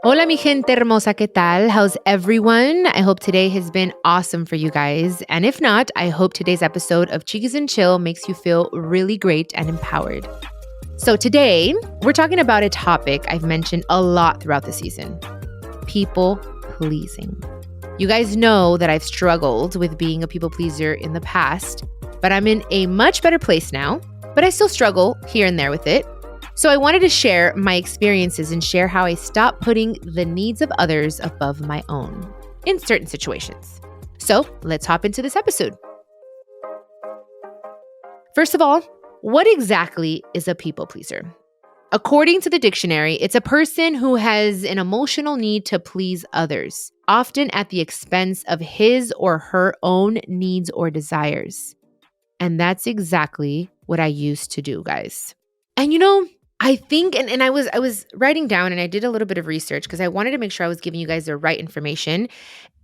Hola, mi gente hermosa, ¿qué tal? How's everyone? I hope today has been awesome for you guys. And if not, I hope today's episode of Chiquis and Chill makes you feel really great and empowered. So today, we're talking about a topic I've mentioned a lot throughout the season: people pleasing. You guys know that I've struggled with being a people pleaser in the past, but I'm in a much better place now, but I still struggle here and there with it. So I wanted to share my experiences and share how I stopped putting the needs of others above my own in certain situations. So let's hop into this episode. First of all, what exactly is a people pleaser? According to the dictionary, it's a person who has an emotional need to please others, often at the expense of his or her own needs or desires. And that's exactly what I used to do, guys. And I think, and I was writing down and I did a little bit of research because I wanted to make sure I was giving you guys the right information.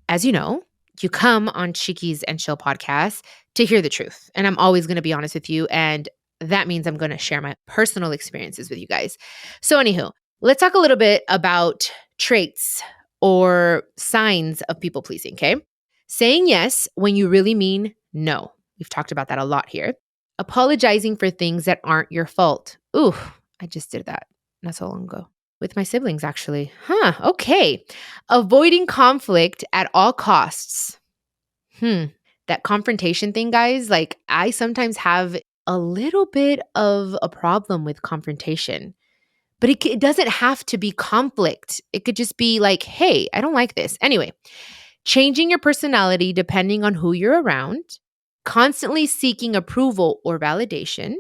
As you know, you come on Chiquis and Chill podcast to hear the truth. And I'm always going to be honest with you. And that means I'm going to share my personal experiences with you guys. So anywho, let's talk a little bit about traits or signs of people pleasing, okay? Saying yes when you really mean no. We've talked about that a lot here. Apologizing for things that aren't your fault. Ooh, I just did that not so long ago with my siblings, actually. Okay. Avoiding conflict at all costs. That confrontation thing, guys, like I sometimes have a little bit of a problem with confrontation, but it doesn't have to be conflict. It could just be like, hey, I don't like this. Anyway, changing your personality depending on who you're around, constantly seeking approval or validation,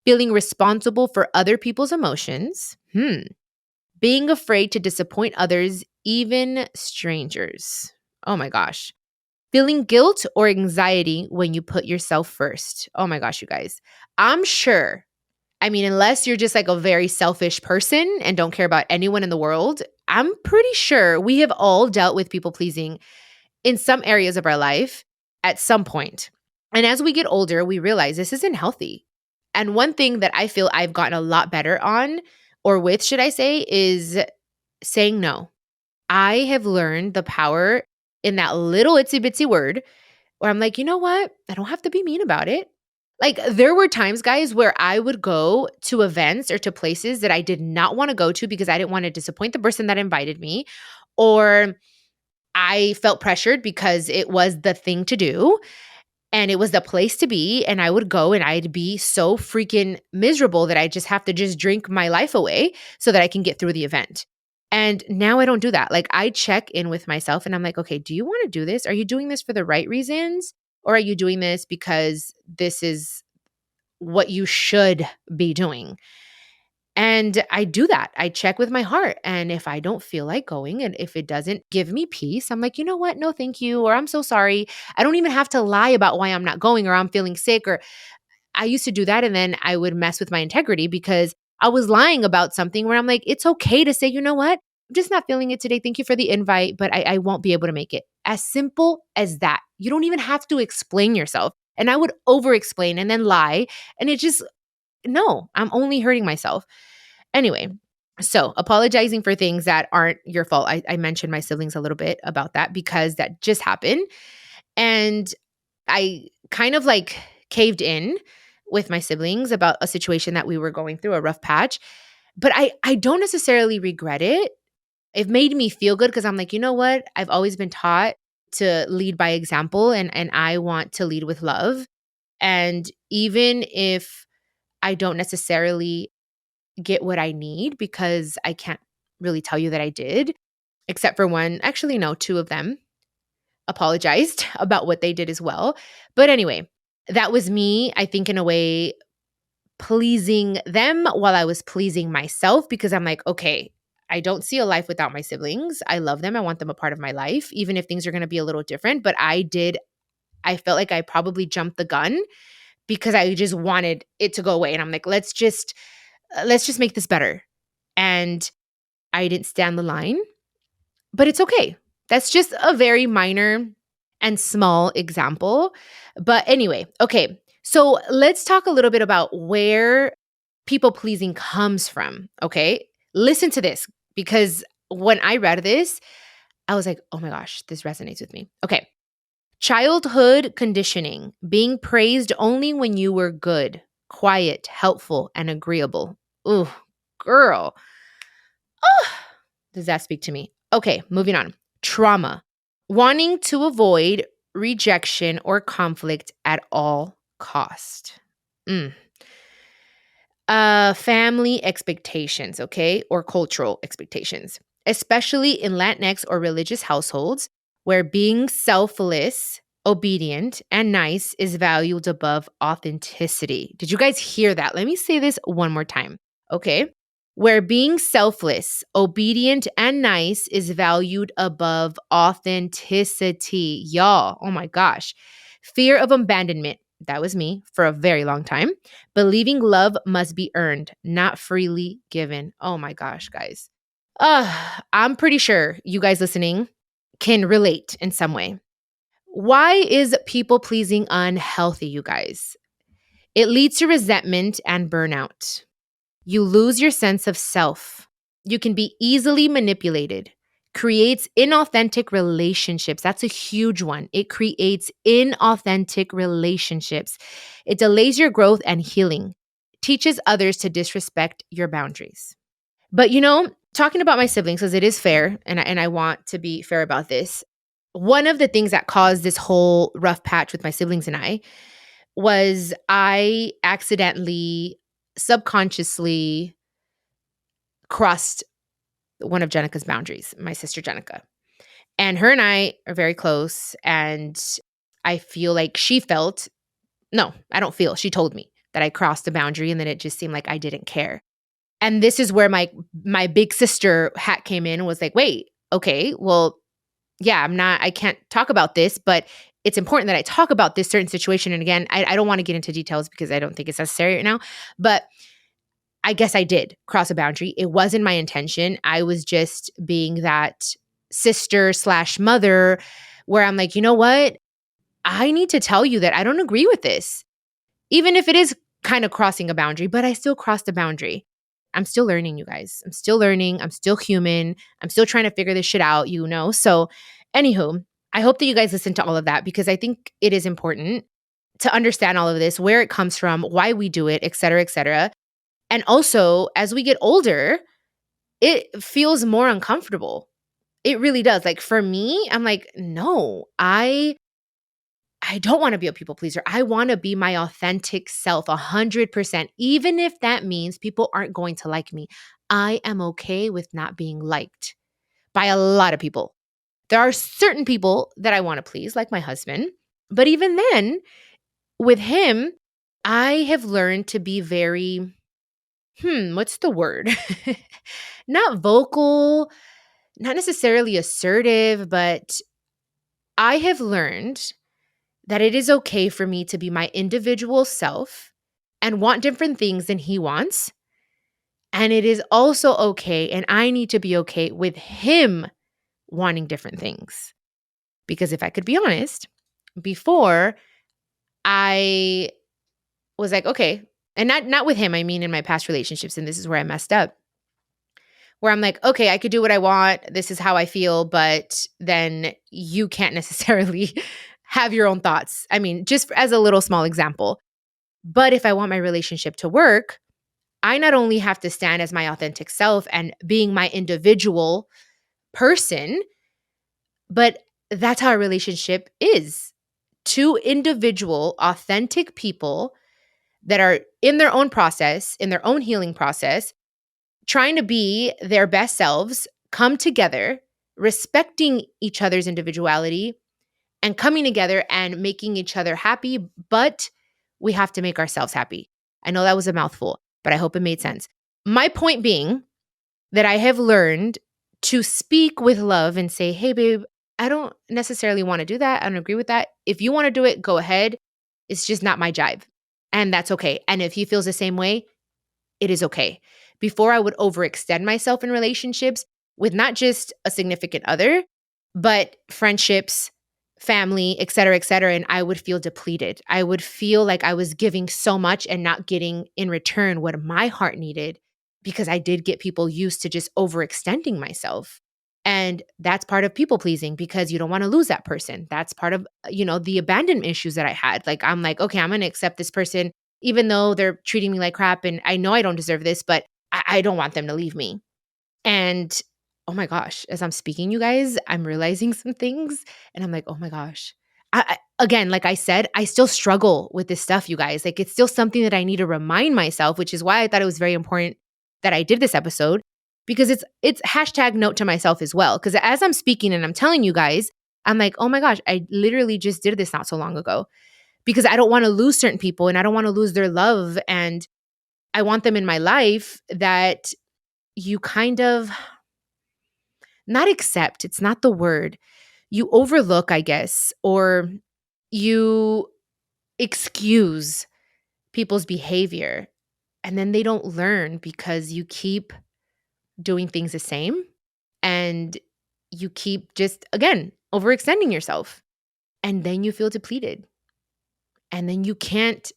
feeling responsible for other people's emotions, being afraid to disappoint others, even strangers. Oh my gosh. Feeling guilt or anxiety when you put yourself first. Oh my gosh, you guys. I'm sure, unless you're just like a very selfish person and don't care about anyone in the world, I'm pretty sure we have all dealt with people pleasing in some areas of our life at some point. And as we get older, we realize this isn't healthy. And one thing that I feel I've gotten a lot better on, or with, should I say, is saying no. I have learned the power in that little itsy bitsy word where I'm like, you know what? I don't have to be mean about it. Like there were times, guys, where I would go to events or to places that I did not want to go to because I didn't want to disappoint the person that invited me, or I felt pressured because it was the thing to do and it was the place to be. And I would go and I'd be so freaking miserable that I just have to just drink my life away so that I can get through the event. And now I don't do that. Like I check in with myself and I'm like, okay, do you want to do this? Are you doing this for the right reasons? Or are you doing this because this is what you should be doing? And I do that. I check with my heart. And if I don't feel like going and if it doesn't give me peace, I'm like, you know what? No, thank you. Or I'm so sorry. I don't even have to lie about why I'm not going or I'm feeling sick. Or I used to do that. And then I would mess with my integrity because I was lying about something where I'm like, it's okay to say, you know what? I'm just not feeling it today. Thank you for the invite, but I won't be able to make it. As simple as that. You don't even have to explain yourself. And I would over explain and then lie. And it just, no, I'm only hurting myself. Anyway, so apologizing for things that aren't your fault. I mentioned my siblings a little bit about that because that just happened. And I kind of like caved in with my siblings about a situation that we were going through, a rough patch. But I don't necessarily regret it. It made me feel good because I'm like, you know what? I've always been taught to lead by example and I want to lead with love. And even if I don't necessarily get what I need, because I can't really tell you that I did, except for one, actually, no, two of them apologized about what they did as well. But anyway, that was me, I think, in a way, pleasing them while I was pleasing myself because I'm like, okay, I don't see a life without my siblings. I love them. I want them a part of my life, even if things are going to be a little different. But I felt like I probably jumped the gun because I just wanted it to go away. And I'm like, let's just make this better. And I didn't stand the line, but it's okay. That's just a very minor and small example. But anyway, okay. So let's talk a little bit about where people pleasing comes from. Okay. Listen to this because when I read this, I was like, oh my gosh, this resonates with me. Okay. Childhood conditioning, being praised only when you were good, quiet, helpful, and agreeable. Ooh, girl. Does that speak to me? Okay, moving on. Trauma, wanting to avoid rejection or conflict at all cost. Mm. Family expectations, okay, or cultural expectations, especially in Latinx or religious households where being selfless, obedient, and nice is valued above authenticity. Did you guys hear that? Let me say this one more time, okay? Where being selfless, obedient, and nice is valued above authenticity. Y'all, oh my gosh. Fear of abandonment, that was me for a very long time. Believing love must be earned, not freely given. Oh my gosh, guys. I'm pretty sure you guys listening can relate in some way. Why is people pleasing unhealthy, you guys? It leads to resentment and burnout. You lose your sense of self. You can be easily manipulated. Creates inauthentic relationships. That's a huge one. It creates inauthentic relationships. It delays your growth and healing. Teaches others to disrespect your boundaries. But talking about my siblings, because it is fair, and I want to be fair about this. One of the things that caused this whole rough patch with my siblings and I was I accidentally, subconsciously crossed one of Jenica's boundaries, my sister Jenica. And her and I are very close. And I feel like she felt, no, I don't feel, she told me that I crossed the boundary and then it just seemed like I didn't care. And this is where my big sister hat came in and was like, wait, okay, well, yeah, I can't talk about this, but it's important that I talk about this certain situation. And again, I don't want to get into details because I don't think it's necessary right now, but I guess I did cross a boundary. It wasn't my intention. I was just being that sister slash mother where I'm like, you know what? I need to tell you that I don't agree with this. Even if it is kind of crossing a boundary, but I still crossed a boundary. I'm still learning, you guys. I'm still learning. I'm still human. I'm still trying to figure this shit out, So, anywho, I hope that you guys listen to all of that because I think it is important to understand all of this, where it comes from, why we do it, et cetera, et cetera. And also, as we get older, it feels more uncomfortable. It really does. Like for me, I'm like, no, I don't want to be a people pleaser. I want to be my authentic self 100%, even if that means people aren't going to like me. I am okay with not being liked by a lot of people. There are certain people that I want to please, like my husband. But even then, with him, I have learned to be very, what's the word? Not vocal, not necessarily assertive, but I have learned that it is okay for me to be my individual self and want different things than he wants. And it is also okay, and I need to be okay with him wanting different things. Because if I could be honest, before I was like, okay, and not with him, I mean in my past relationships, and this is where I messed up. Where I'm like, okay, I could do what I want. This is how I feel, but then you can't necessarily have your own thoughts. I mean, just as a little small example. But if I want my relationship to work, I not only have to stand as my authentic self and being my individual person, but that's how a relationship is. Two individual, authentic people that are in their own process, in their own healing process, trying to be their best selves, come together, respecting each other's individuality, and coming together and making each other happy. But we have to make ourselves happy. I know that was a mouthful, but I hope it made sense. My point being that I have learned to speak with love and say, hey, babe, I don't necessarily want to do that. I don't agree with that. If you want to do it, go ahead. It's just not my jive. And that's okay. And if he feels the same way, it is okay. Before I would overextend myself in relationships with not just a significant other, but friendships, family, et cetera, and I would feel depleted. I would feel like I was giving so much and not getting in return what my heart needed. because I did get people used to just overextending myself. And that's part of people pleasing because you don't want to lose that person. That's part of, the abandonment issues that I had. Like, I'm like, okay, I'm going to accept this person, even though they're treating me like crap. And I know I don't deserve this, but I don't want them to leave me. And oh my gosh, as I'm speaking, you guys, I'm realizing some things and I'm like, oh my gosh. Again, like I said, I still struggle with this stuff, you guys. Like, it's still something that I need to remind myself, which is why I thought it was very important that I did this episode, because it's hashtag note to myself as well. Because as I'm speaking and I'm telling you guys, I'm like, oh my gosh, I literally just did this not so long ago, because I don't want to lose certain people and I don't want to lose their love. And I want them in my life that you kind of not accept, it's not the word, you overlook, I guess, or you excuse people's behavior, and then they don't learn because you keep doing things the same and you keep just, again, overextending yourself. And then you feel depleted. And then you can't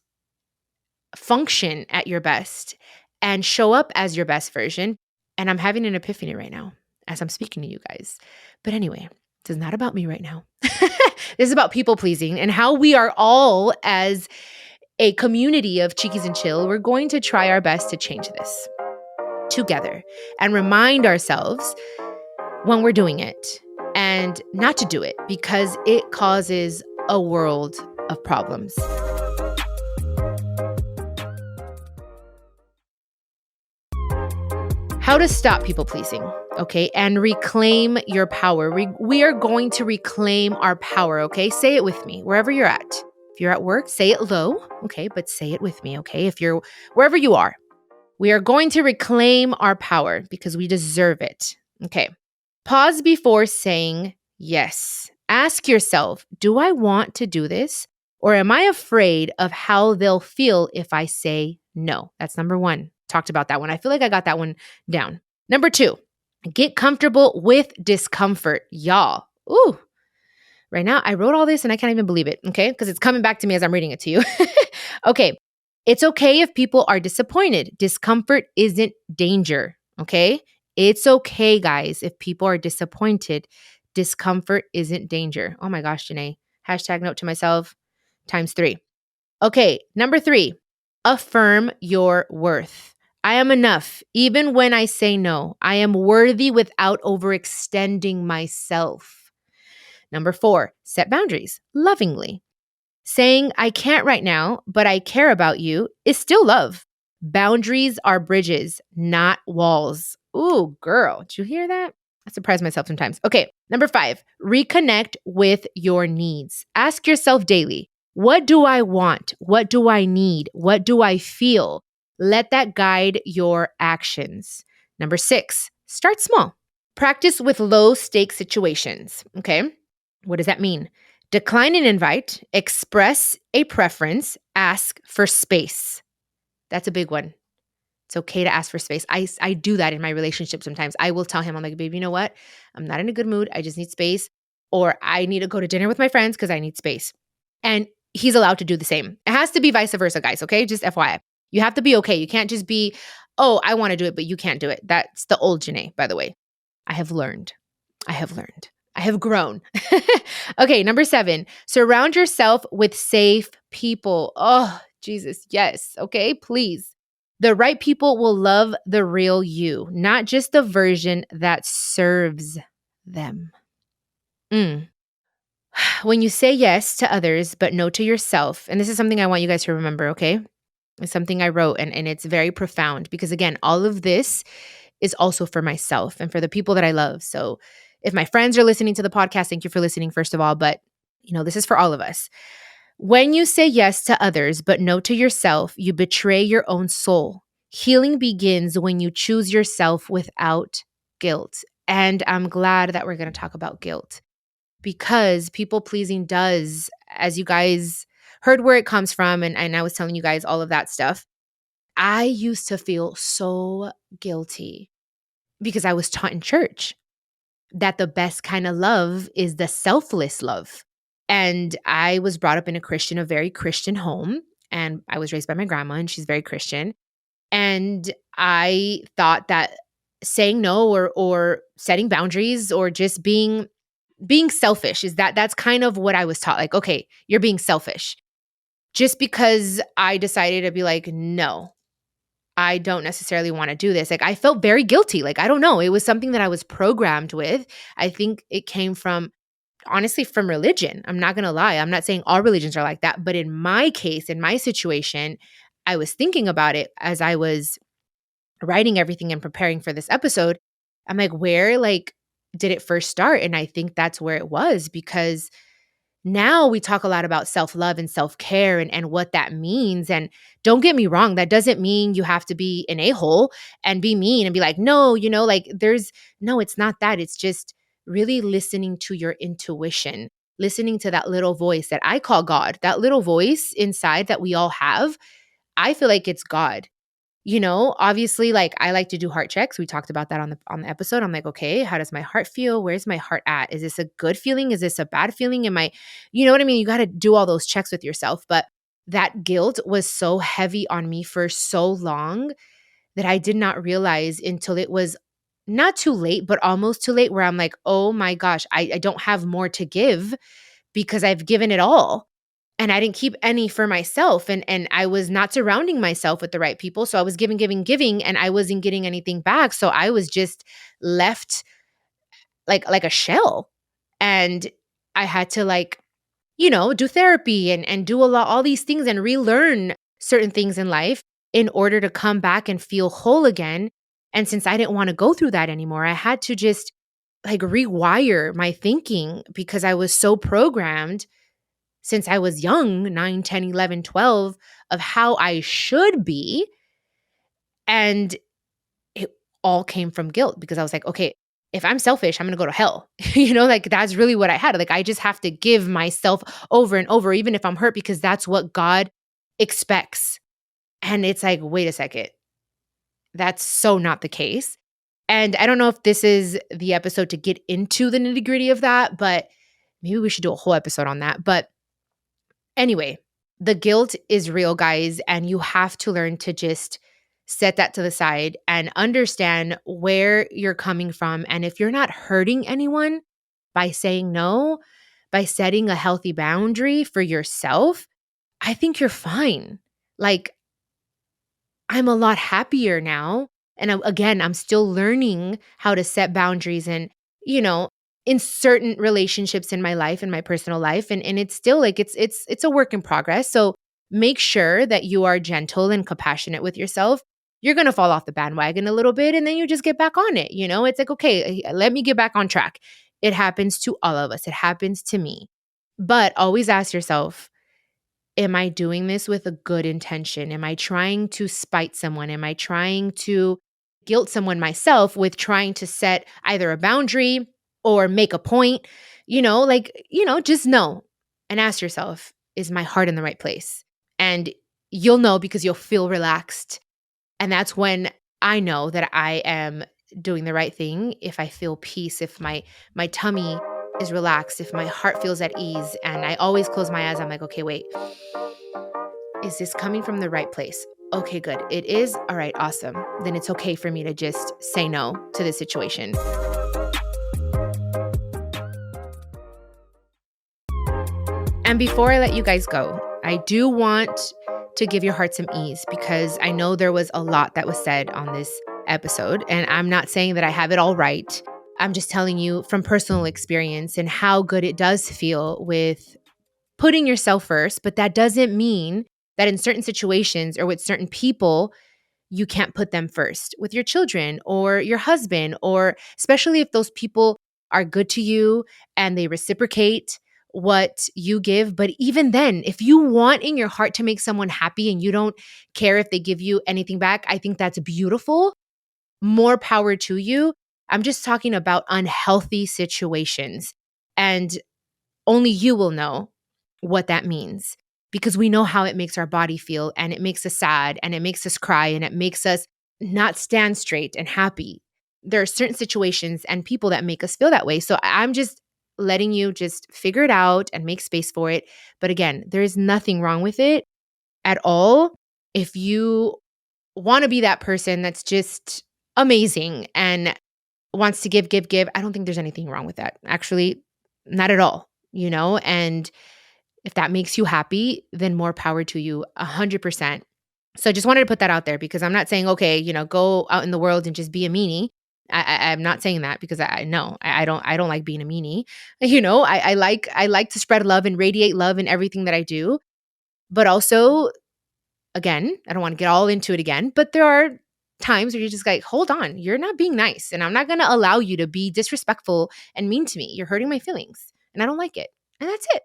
function at your best and show up as your best version. And I'm having an epiphany right now as I'm speaking to you guys. But anyway, this is not about me right now. This is about people pleasing and how we are all, as a community of Chiquis and Chill, we're going to try our best to change this together and remind ourselves when we're doing it and not to do it because it causes a world of problems. How to stop people pleasing, okay? And reclaim your power. We are going to reclaim our power, okay? Say it with me, wherever you're at. If you're at work, say it low, okay? But say it with me, okay? If you're wherever you are, we are going to reclaim our power because we deserve it, okay? Pause before saying yes. Ask yourself, do I want to do this? Or am I afraid of how they'll feel if I say no? That's number one. Talked about that one. I feel like I got that one down. Number two, get comfortable with discomfort. Y'all. Ooh. Right now, I wrote all this and I can't even believe it, okay? Because it's coming back to me as I'm reading it to you. Okay. It's okay if people are disappointed. Discomfort isn't danger, okay? It's okay, guys, if people are disappointed. Discomfort isn't danger. Oh my gosh, Janae. Hashtag note to myself ×3. Okay, number 3, affirm your worth. I am enough, even when I say no. I am worthy without overextending myself. Number 4, set boundaries lovingly. Saying I can't right now, but I care about you is still love. Boundaries are bridges, not walls. Ooh, girl, did you hear that? I surprise myself sometimes. Okay, number 5, reconnect with your needs. Ask yourself daily, what do I want? What do I need? What do I feel? Let that guide your actions. Number 6, start small. Practice with low stake situations. Okay, what does that mean? Decline an invite, express a preference, ask for space. That's a big one. It's okay to ask for space. I do that in my relationship sometimes. I will tell him, I'm like, babe, you know what? I'm not in a good mood. I just need space. Or I need to go to dinner with my friends because I need space. And he's allowed to do the same. It has to be vice versa, guys, okay? Just FYI. You have to be okay. You can't just be, oh, I want to do it, but you can't do it. That's the old Janae, by the way. I have learned. I have grown. Okay, number 7, surround yourself with safe people. Oh, Jesus, yes. Okay, please. The right people will love the real you, not just the version that serves them. When you say yes to others, but no to yourself, and this is something I want you guys to remember, okay? It's something I wrote, and it's very profound because, again, all of this is also for myself and for the people that I love. So if my friends are listening to the podcast, thank you for listening, first of all. But, this is for all of us. When you say yes to others, but no to yourself, you betray your own soul. Healing begins when you choose yourself without guilt. And I'm glad that we're going to talk about guilt because people pleasing does, as you guys heard where it comes from, and I was telling you guys all of that stuff. I used to feel so guilty because I was taught in church that the best kind of love is the selfless love. And I was brought up in a very Christian home. And I was raised by my grandma, and she's very Christian. And I thought that saying no or setting boundaries or just being selfish is that's kind of what I was taught. Like, okay, you're being selfish. Just because I decided to be like, no, I don't necessarily want to do this. Like I felt very guilty. Like I don't know, it was something that I was programmed with. I think it came from honestly from religion. I'm not going to lie. I'm not saying all religions are like that, but in my case, in my situation, I was thinking about it as I was writing everything and preparing for this episode. I'm like, where like did it first start? And I think that's where it was because now we talk a lot about self-love and self-care and what that means. And don't get me wrong, that doesn't mean you have to be an a-hole and be mean and be like, no, like no, it's not that. It's just really listening to your intuition, listening to that little voice that I call God, that little voice inside that we all have. I feel like it's God. Obviously, like I like to do heart checks. We talked about that on the episode. I'm like, okay, how does my heart feel? Where's my heart at? Is this a good feeling? Is this a bad feeling? You know what I mean? You got to do all those checks with yourself. But that guilt was so heavy on me for so long that I did not realize until it was not too late, but almost too late, where I'm like, oh my gosh, I don't have more to give because I've given it all and I didn't keep any for myself, and I was not surrounding myself with the right people. So I was giving, giving, giving, and I wasn't getting anything back. So I was just left like a shell. And I had to do therapy and do all these things and relearn certain things in life in order to come back and feel whole again. And since I didn't want to go through that anymore, I had to just like rewire my thinking because I was so programmed since I was young, 9, 10, 11, 12, of how I should be. And it all came from guilt because I was like, okay, if I'm selfish, I'm going to go to hell. Like that's really what I had. Like I just have to give myself over and over, even if I'm hurt, because that's what God expects. And it's like, wait a second. That's so not the case. And I don't know if this is the episode to get into the nitty gritty of that, but maybe we should do a whole episode on that. But anyway, the guilt is real, guys, and you have to learn to just set that to the side and understand where you're coming from. And if you're not hurting anyone by saying no, by setting a healthy boundary for yourself, I think you're fine. Like, I'm a lot happier now. And again, I'm still learning how to set boundaries and, you know, in certain relationships in my life, in my personal life. And it's still like it's a work in progress. So make sure that you are gentle and compassionate with yourself. You're gonna fall off the bandwagon a little bit and then you just get back on it. It's like, okay, let me get back on track. It happens to all of us. It happens to me. But always ask yourself, am I doing this with a good intention? Am I trying to spite someone? Am I trying to guilt someone myself with trying to set either a boundary or make a point? Just know and ask yourself, is my heart in the right place? And you'll know because you'll feel relaxed. And that's when I know that I am doing the right thing. If I feel peace, if my tummy is relaxed, if my heart feels at ease, and I always close my eyes, I'm like, okay, wait, is this coming from the right place? Okay, good. It is. All right, awesome. Then it's okay for me to just say no to this situation. And before I let you guys go, I do want to give your heart some ease because I know there was a lot that was said on this episode, and I'm not saying that I have it all right. I'm just telling you from personal experience and how good it does feel with putting yourself first, but that doesn't mean that in certain situations or with certain people, you can't put them first with your children or your husband, or especially if those people are good to you and they reciprocate what you give. But even then, if you want in your heart to make someone happy and you don't care if they give you anything back, I think that's beautiful. More power to you. I'm just talking about unhealthy situations. And only you will know what that means because we know how it makes our body feel, and it makes us sad, and it makes us cry, and it makes us not stand straight and happy. There are certain situations and people that make us feel that way. So I'm just letting you just figure it out and make space for it. But again, there is nothing wrong with it at all. If you want to be that person that's just amazing and wants to give, give, give. I don't think there's anything wrong with that. Actually, not at all, and if that makes you happy, then more power to you, 100%. So I just wanted to put that out there because I'm not saying, okay, go out in the world and just be a meanie. I'm not saying that because I know I don't like being a meanie. I like to spread love and radiate love in everything that I do. But also, again, I don't want to get all into it again, but there are times where you're just like, hold on, you're not being nice. And I'm not going to allow you to be disrespectful and mean to me. You're hurting my feelings and I don't like it. And that's it.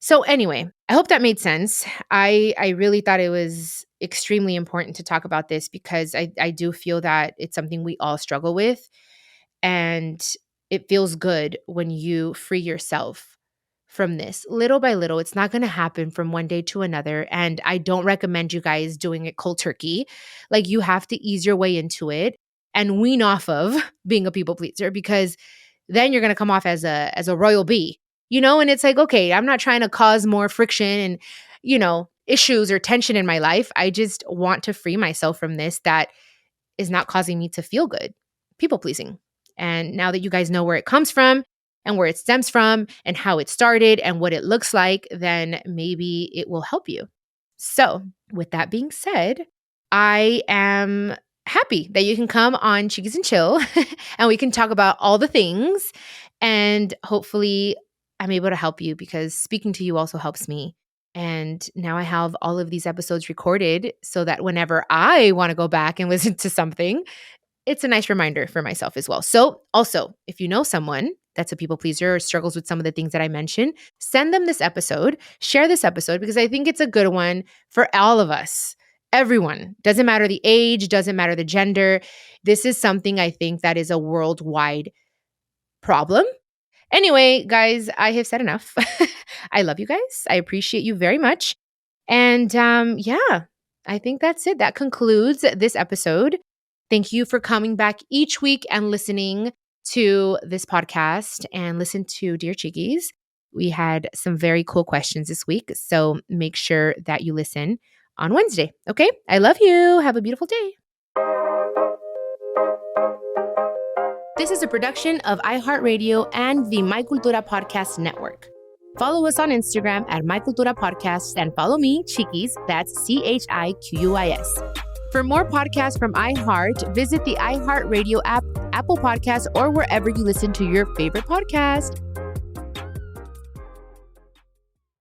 So anyway, I hope that made sense. I really thought it was extremely important to talk about this because I do feel that it's something we all struggle with. And it feels good when you free yourself from this little by little. It's not going to happen from one day to another. And I don't recommend you guys doing it cold turkey. Like, you have to ease your way into it and wean off of being a people pleaser, because then you're going to come off as a royal bee, and it's like, okay, I'm not trying to cause more friction and, issues or tension in my life. I just want to free myself from this that is not causing me to feel good. People pleasing. And now that you guys know where it comes from and where it stems from and how it started and what it looks like, then maybe it will help you. So with that being said, I am happy that you can come on Chiquis and Chill and we can talk about all the things. And hopefully I'm able to help you because speaking to you also helps me. And now I have all of these episodes recorded so that whenever I want to go back and listen to something, it's a nice reminder for myself as well. So also, if you know someone that's a people pleaser or struggles with some of the things that I mentioned, send them this episode, share this episode, because I think it's a good one for all of us. Everyone, doesn't matter the age, doesn't matter the gender. This is something I think that is a worldwide problem. Anyway, guys, I have said enough. I love you guys. I appreciate you very much. And yeah, I think that's it. That concludes this episode. Thank you for coming back each week and listening to this podcast and listen to Dear Chiquis. We had some very cool questions this week, so make sure that you listen on Wednesday. Okay? I love you. Have a beautiful day. This is a production of iHeartRadio and the My Cultura Podcast Network. Follow us on Instagram at My Cultura Podcast and follow me, Chiquis, that's CHIQUIS. For more podcasts from iHeart, visit the iHeartRadio app, Apple Podcasts, or wherever you listen to your favorite podcast.